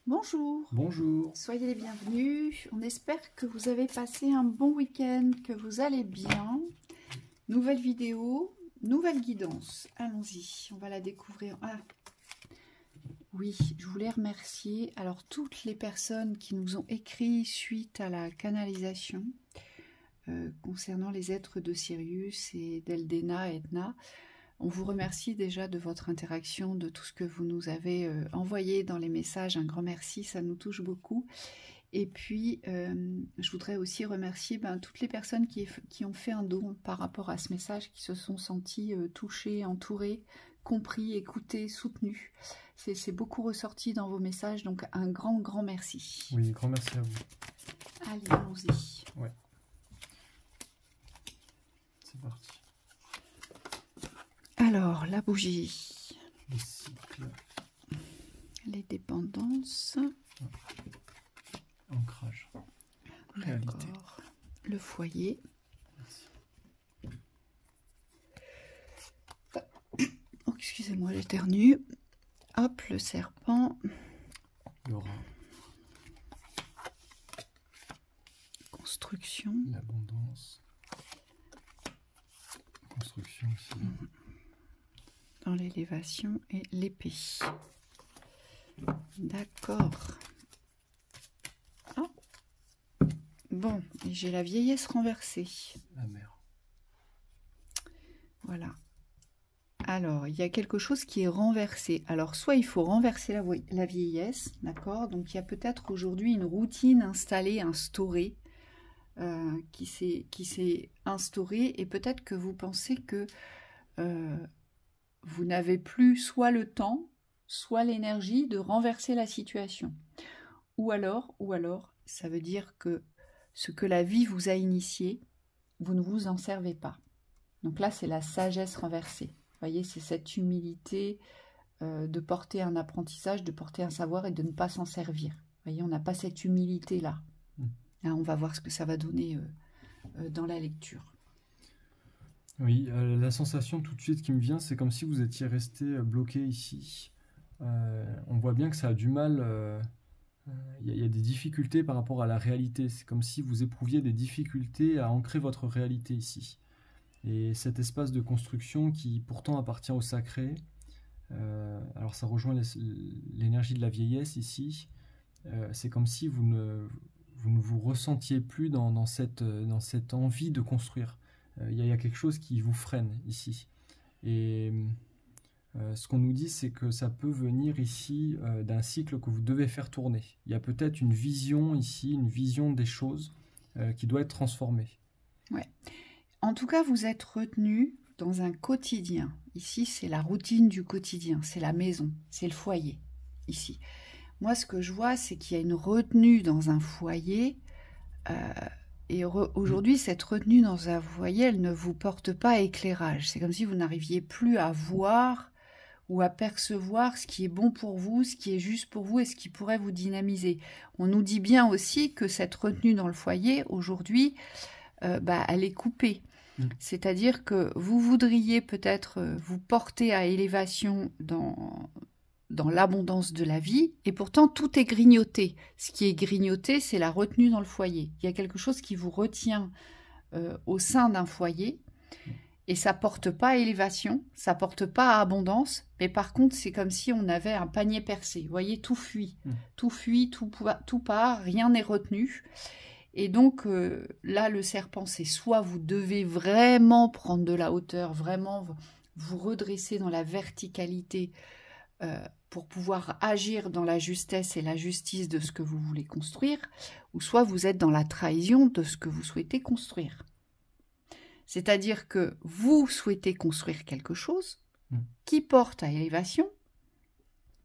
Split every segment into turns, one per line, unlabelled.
Bonjour,
Bonjour.
soyez les bienvenus. On espère que vous avez passé un bon week-end, que vous allez bien. Nouvelle vidéo, nouvelle guidance. Allons-y, on va la découvrir. Ah, oui, je voulais remercier alors toutes les personnes qui nous ont écrit suite à la canalisation concernant les êtres de Sirius et d'Eldena et Edna. On vous remercie déjà de votre interaction, de tout ce que vous nous avez envoyé dans les messages. Un grand merci, ça nous touche beaucoup. Et puis, je voudrais aussi remercier toutes les personnes qui ont fait un don par rapport à ce message, qui se sont senties touchées, entourées, compris, écoutées, soutenues. C'est beaucoup ressorti dans vos messages, donc un grand merci.
Oui, grand merci à vous.
Allez, allons-y.
Ouais. C'est parti.
Alors, la bougie,
Le cycle.
les dépendances,
Ancrage. Réalité.
d'accord, le foyer,
Merci.
oh, excusez-moi, j'éternue, hop, le serpent,
L'aura.
construction,
L'abondance. Construction aussi.
dans l'élévation et l'épée. D'accord. Ah. Bon, et j'ai la vieillesse renversée.
La mer.
Voilà. Alors, il y a quelque chose qui est renversé. Alors, soit il faut renverser la vieillesse, d'accord? Donc, il y a peut-être aujourd'hui une routine installée, instaurée, qui s'est instaurée, et peut-être que vous pensez que vous n'avez plus soit le temps, soit l'énergie de renverser la situation. Ou alors, ça veut dire que ce que la vie vous a initié, vous ne vous en servez pas. Donc là, c'est la sagesse renversée. Vous voyez, c'est cette humilité de porter un apprentissage, de porter un savoir et de ne pas s'en servir. Vous voyez, on n'a pas cette humilité-là. Hein, on va voir ce que ça va donner dans la lecture.
Oui, la sensation tout de suite qui me vient, c'est comme si vous étiez resté bloqué ici. On voit bien que ça a du mal. Il y a des difficultés par rapport à la réalité. C'est comme si vous éprouviez des difficultés à ancrer votre réalité ici. Et cet espace de construction qui pourtant appartient au sacré, alors ça rejoint l'énergie de la vieillesse ici, c'est comme si vous ne vous ressentiez plus dans cette envie de construire. Il y a quelque chose qui vous freine ici. Et ce qu'on nous dit, c'est que ça peut venir ici d'un cycle que vous devez faire tourner. Il y a peut-être une vision ici, une vision des choses qui doit être transformée.
Ouais. En tout cas, vous êtes retenu dans un quotidien. Ici, c'est la routine du quotidien, c'est la maison, c'est le foyer, ici. Moi, ce que je vois, c'est qu'il y a une retenue dans un foyer. Et aujourd'hui, cette retenue dans un foyer, elle ne vous porte pas éclairage. C'est comme si vous n'arriviez plus à voir ou à percevoir ce qui est bon pour vous, ce qui est juste pour vous et ce qui pourrait vous dynamiser. On nous dit bien aussi que cette retenue dans le foyer, aujourd'hui, elle est coupée. C'est-à-dire que vous voudriez peut-être vous porter à élévation dans l'abondance de la vie, et pourtant tout est grignoté. Ce qui est grignoté, c'est la retenue dans le foyer. Il y a quelque chose qui vous retient au sein d'un foyer, et ça porte pas à élévation, ça porte pas à abondance, mais par contre, c'est comme si on avait un panier percé. Vous voyez, tout fuit, tout part, rien n'est retenu. Et donc, là, le serpent, c'est soit vous devez vraiment prendre de la hauteur, vraiment vous redresser dans la verticalité, pour pouvoir agir dans la justesse et la justice de ce que vous voulez construire, ou soit vous êtes dans la trahison de ce que vous souhaitez construire. C'est-à-dire que vous souhaitez construire quelque chose qui porte à élévation,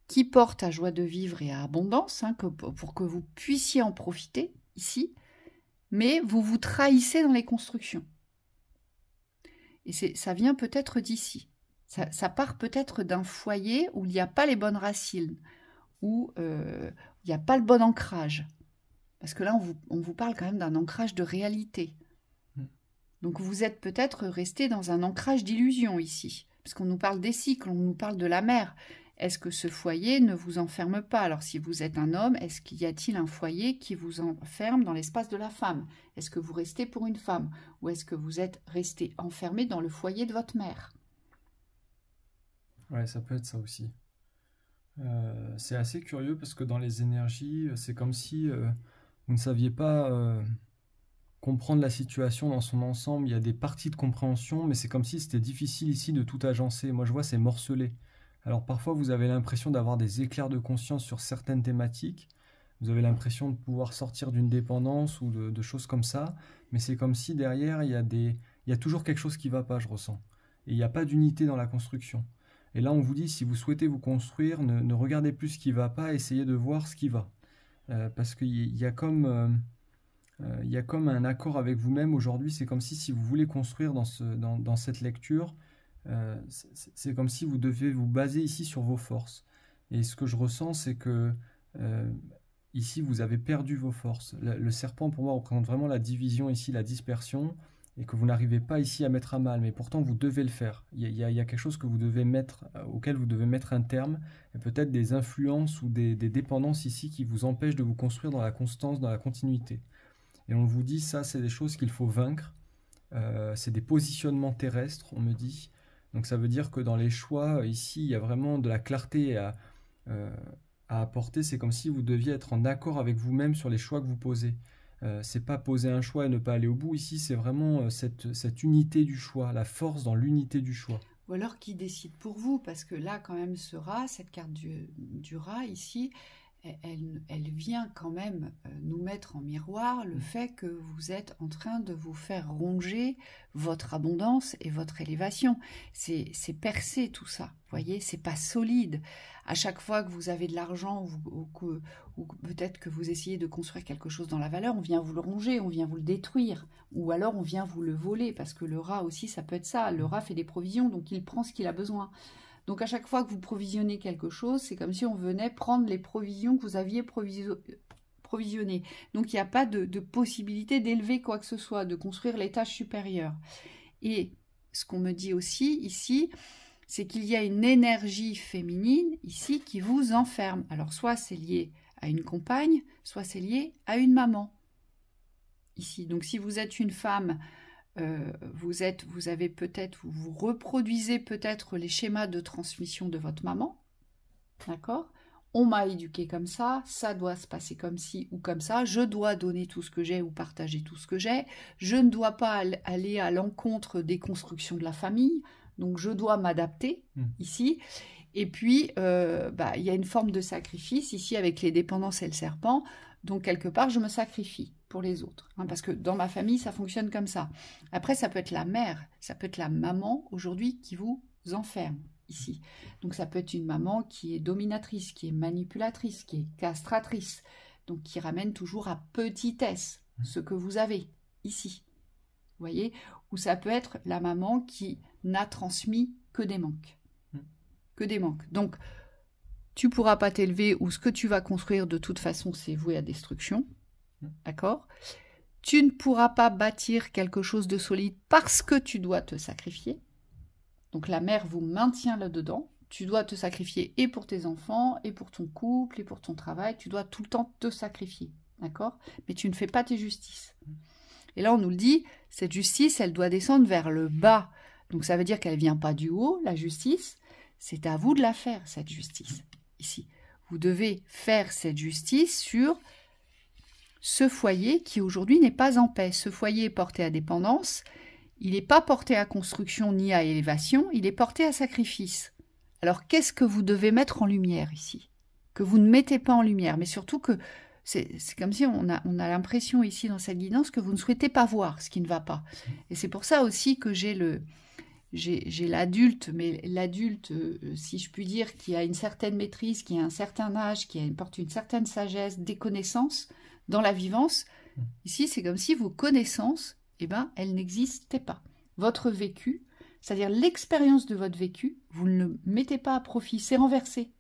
qui porte à joie de vivre et à abondance, pour que vous puissiez en profiter ici, mais vous vous trahissez dans les constructions. Et ça vient peut-être d'ici. Ça part peut-être d'un foyer où il n'y a pas les bonnes racines, où il n'y a pas le bon ancrage. Parce que là, on vous parle quand même d'un ancrage de réalité. Donc vous êtes peut-être resté dans un ancrage d'illusion ici. Parce qu'on nous parle des cycles, on nous parle de la mer. est-ce que ce foyer ne vous enferme pas? Alors, si vous êtes un homme, est-ce qu'il y a-t-il un foyer qui vous enferme dans l'espace de la femme? Est-ce que vous restez pour une femme? Ou est-ce que vous êtes resté enfermé dans le foyer de votre mère?
Ouais, ça peut être ça aussi. C'est assez curieux parce que dans les énergies, c'est comme si vous ne saviez pas comprendre la situation dans son ensemble. Il y a des parties de compréhension, mais c'est comme si c'était difficile ici de tout agencer. Moi, je vois, c'est morcelé. Alors parfois, vous avez l'impression d'avoir des éclairs de conscience sur certaines thématiques. Vous avez l'impression de pouvoir sortir d'une dépendance ou de choses comme ça, mais c'est comme si derrière, il y a toujours quelque chose qui ne va pas, je ressens. Et il n'y a pas d'unité dans la construction. Et là, on vous dit, si vous souhaitez vous construire, ne regardez plus ce qui ne va pas, essayez de voir ce qui va. Parce qu'il y a comme... il y a comme un accord avec vous-même aujourd'hui. C'est comme si vous voulez construire dans cette lecture, c'est comme si vous devez vous baser ici sur vos forces. Et ce que je ressens, c'est que ici, vous avez perdu vos forces. Le serpent, pour moi, représente vraiment la division ici, la dispersion, et que vous n'arrivez pas ici à mettre à mal. Mais pourtant, vous devez le faire. Il y a quelque chose que vous devez auquel vous devez mettre un terme, et peut-être des influences ou des dépendances ici qui vous empêchent de vous construire dans la constance, dans la continuité. Et on vous dit, ça, c'est des choses qu'il faut vaincre. C'est des positionnements terrestres, on me dit. Donc ça veut dire que dans les choix, ici, il y a vraiment de la clarté à apporter. C'est comme si vous deviez être en accord avec vous-même sur les choix que vous posez. C'est pas poser un choix et ne pas aller au bout. Ici, c'est vraiment cette unité du choix, la force dans l'unité du choix.
Ou alors qui décide pour vous? Parce que là, quand même, ce rat, cette carte du rat, ici... Elle vient quand même nous mettre en miroir le fait que vous êtes en train de vous faire ronger votre abondance et votre élévation. C'est percé tout ça, vous voyez, c'est pas solide. À chaque fois que vous avez de l'argent ou peut-être que vous essayez de construire quelque chose dans la valeur, on vient vous le ronger, on vient vous le détruire, ou alors on vient vous le voler, parce que le rat aussi, ça peut être ça. Le rat fait des provisions, donc il prend ce qu'il a besoin. Donc à chaque fois que vous provisionnez quelque chose, c'est comme si on venait prendre les provisions que vous aviez provisionnées. Donc il n'y a pas de possibilité d'élever quoi que ce soit, de construire les tâches supérieures. Et ce qu'on me dit aussi ici, c'est qu'il y a une énergie féminine ici qui vous enferme. Alors soit c'est lié à une compagne, soit c'est lié à une maman. Ici, donc si vous êtes une femme... vous reproduisez peut-être les schémas de transmission de votre maman, d'accord? On m'a éduqué comme ça doit se passer comme ci ou comme ça, je dois donner tout ce que j'ai ou partager tout ce que j'ai, je ne dois pas aller à l'encontre des constructions de la famille, donc je dois m'adapter ici. Et puis, il y a une forme de sacrifice ici avec les dépendances et le serpent, donc quelque part je me sacrifie pour les autres, parce que dans ma famille ça fonctionne comme ça. Après ça peut être la mère, ça peut être la maman aujourd'hui qui vous enferme ici. Donc ça peut être une maman qui est dominatrice, qui est manipulatrice, qui est castratrice, donc qui ramène toujours à petitesse ce que vous avez ici. Vous voyez? Ou ça peut être la maman qui n'a transmis que des manques. Que des manques. Donc tu pourras pas t'élever ou ce que tu vas construire de toute façon c'est voué à destruction. D'accord? Tu ne pourras pas bâtir quelque chose de solide parce que tu dois te sacrifier. Donc la mère vous maintient là-dedans. Tu dois te sacrifier et pour tes enfants, et pour ton couple, et pour ton travail. Tu dois tout le temps te sacrifier. D'accord? Mais tu ne fais pas tes justices. Et là, on nous le dit, cette justice, elle doit descendre vers le bas. Donc ça veut dire qu'elle ne vient pas du haut, la justice. C'est à vous de la faire, cette justice. Ici. Vous devez faire cette justice sur... ce foyer qui aujourd'hui n'est pas en paix. Ce foyer est porté à dépendance, il n'est pas porté à construction ni à élévation, il est porté à sacrifice. Alors qu'est-ce que vous devez mettre en lumière ici? Que vous ne mettez pas en lumière, mais surtout que c'est comme si on a l'impression ici dans cette guidance que vous ne souhaitez pas voir ce qui ne va pas. Et c'est pour ça aussi que j'ai l'adulte, mais l'adulte, si je puis dire, qui a une certaine maîtrise, qui a un certain âge, qui porte une certaine sagesse, des connaissances, dans la vivance, ici, c'est comme si vos connaissances, elles n'existaient pas. Votre vécu, c'est-à-dire l'expérience de votre vécu, vous ne le mettez pas à profit, c'est renversé.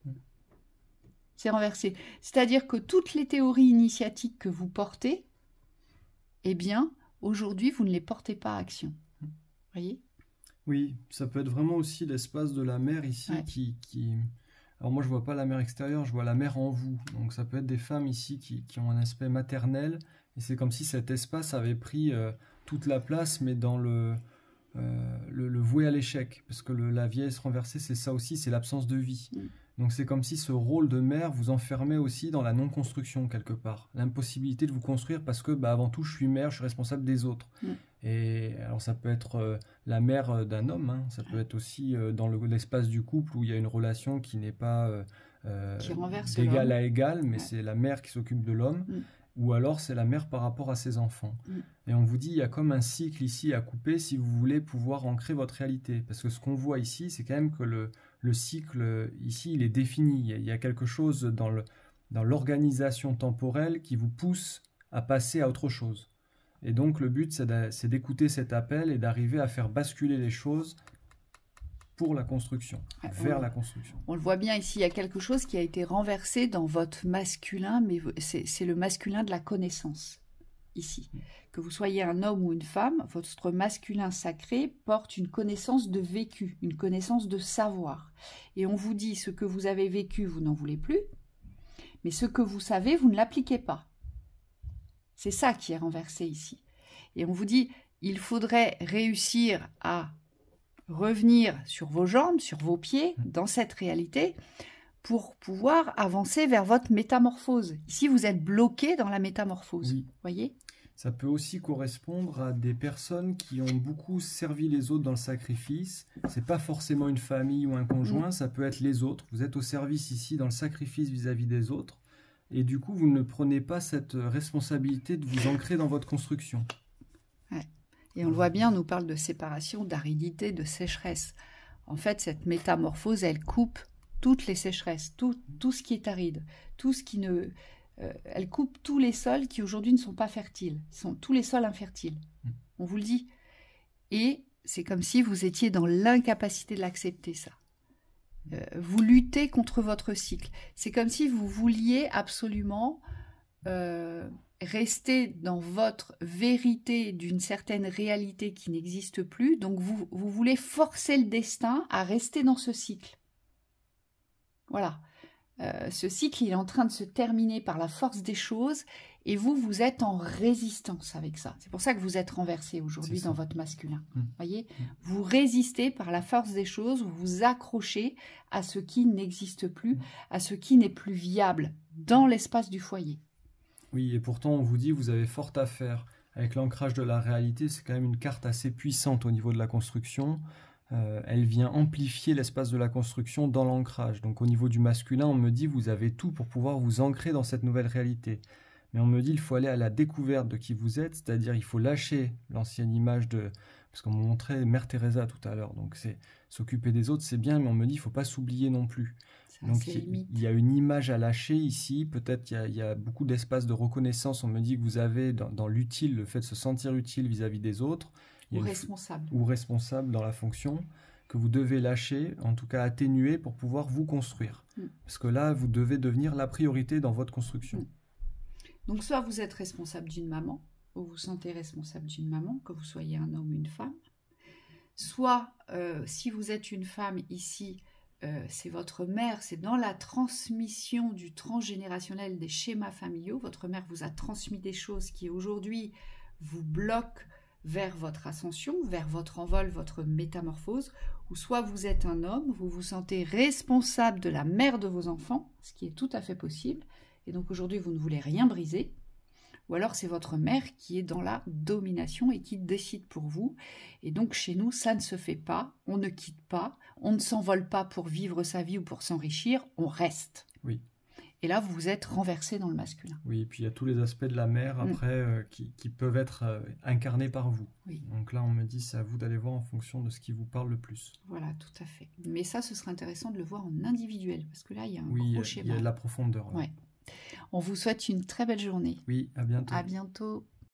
C'est renversé. C'est-à-dire que toutes les théories initiatiques que vous portez, aujourd'hui, vous ne les portez pas à action. Vous voyez?
Oui, ça peut être vraiment aussi l'espace de la mère ici qui Alors moi, je vois pas la mère extérieure, je vois la mère en vous. Donc ça peut être des femmes ici qui ont un aspect maternel, et c'est comme si cet espace avait pris toute la place, mais dans le voué à l'échec. Parce que la vieillesse renversée, c'est ça aussi, c'est l'absence de vie.
Mm.
Donc c'est comme si ce rôle de mère vous enfermait aussi dans la non-construction quelque part. L'impossibilité de vous construire parce que avant tout, je suis mère, je suis responsable des autres.
Mm.
Et alors ça peut être la mère d'un homme, hein. Ça peut être aussi dans l'espace du couple où il y a une relation qui n'est pas
Qui renverse
d'égal
l'homme.
à égal, mais
Ouais.
c'est la mère qui s'occupe de l'homme,
Mm.
ou alors c'est la mère par rapport à ses enfants.
Mm.
Et on vous dit, il y a comme un cycle ici à couper si vous voulez pouvoir ancrer votre réalité. Parce que ce qu'on voit ici, c'est quand même que le cycle ici, il est défini. Il y a quelque chose dans l'organisation temporelle qui vous pousse à passer à autre chose. Et donc le but, c'est d'écouter cet appel et d'arriver à faire basculer les choses pour la construction, vers la construction.
On le voit bien ici, il y a quelque chose qui a été renversé dans votre masculin, mais c'est le masculin de la connaissance, ici. Que vous soyez un homme ou une femme, votre masculin sacré porte une connaissance de vécu, une connaissance de savoir. Et on vous dit, ce que vous avez vécu, vous n'en voulez plus, mais ce que vous savez, vous ne l'appliquez pas. C'est ça qui est renversé ici. Et on vous dit, il faudrait réussir à revenir sur vos jambes, sur vos pieds, dans cette réalité, pour pouvoir avancer vers votre métamorphose. Ici, vous êtes bloqué dans la métamorphose.
Oui.
Voyez ?
Ça peut aussi correspondre à des personnes qui ont beaucoup servi les autres dans le sacrifice. C'est pas forcément une famille ou un conjoint, ça peut être les autres. Vous êtes au service ici dans le sacrifice vis-à-vis des autres. Et du coup, vous ne prenez pas cette responsabilité de vous ancrer dans votre construction.
Ouais. Et on le voit bien, on nous parle de séparation, d'aridité, de sécheresse. En fait, cette métamorphose, elle coupe toutes les sécheresses, tout ce qui est aride, tout ce qui ne... elle coupe tous les sols qui aujourd'hui ne sont pas fertiles, sont tous les sols infertiles. On vous le dit. Et c'est comme si vous étiez dans l'incapacité de l'accepter, ça. Vous luttez contre votre cycle. C'est comme si vous vouliez absolument rester dans votre vérité d'une certaine réalité qui n'existe plus. Donc vous voulez forcer le destin à rester dans ce cycle. Voilà. Ce cycle, il est en train de se terminer par la force des choses et vous êtes en résistance avec ça. C'est pour ça que vous êtes renversé aujourd'hui dans votre masculin. Voyez, vous résistez par la force des choses, vous vous accrochez à ce qui n'existe plus, à ce qui n'est plus viable dans l'espace du foyer.
Oui, et pourtant on vous dit vous avez fort à faire. Avec l'ancrage de la réalité, c'est quand même une carte assez puissante au niveau de la construction. Elle vient amplifier l'espace de la construction dans l'ancrage. Donc au niveau du masculin, on me dit vous avez tout pour pouvoir vous ancrer dans cette nouvelle réalité. Mais on me dit il faut aller à la découverte de qui vous êtes, c'est-à-dire il faut lâcher l'ancienne image de... Parce qu'on me montrait Mère Teresa tout à l'heure, donc c'est s'occuper des autres, c'est bien, mais on me dit il ne faut pas s'oublier non plus. Donc il y a une image à lâcher ici, peut-être il y a beaucoup d'espace de reconnaissance, on me dit que vous avez dans l'utile, le fait de se sentir utile vis-à-vis des autres,
ou responsable.
Ou responsable dans la fonction, que vous devez lâcher, en tout cas atténuer pour pouvoir vous construire. Parce que là, vous devez devenir la priorité dans votre construction.
Donc soit vous êtes responsable d'une maman, ou vous sentez responsable d'une maman, que vous soyez un homme ou une femme. Soit, si vous êtes une femme ici, c'est votre mère, c'est dans la transmission du transgénérationnel des schémas familiaux. Votre mère vous a transmis des choses qui aujourd'hui vous bloquent vers votre ascension, vers votre envol, votre métamorphose, ou soit vous êtes un homme, vous vous sentez responsable de la mère de vos enfants, ce qui est tout à fait possible, et donc aujourd'hui vous ne voulez rien briser, ou alors c'est votre mère qui est dans la domination et qui décide pour vous, et donc chez nous ça ne se fait pas, on ne quitte pas, on ne s'envole pas pour vivre sa vie ou pour s'enrichir, on reste.
Oui.
Et là, vous vous êtes renversé dans le masculin.
Oui, et puis il y a tous les aspects de la mère après qui peuvent être incarnés par vous.
Oui.
Donc là, on me dit, c'est à vous d'aller voir en fonction de ce qui vous parle le plus.
Voilà, tout à fait. Mais ça, ce serait intéressant de le voir en individuel, parce que là, il y a un gros schéma.
Il y a de la profondeur.
Ouais. On vous souhaite une très belle journée.
Oui, à bientôt.
À bientôt.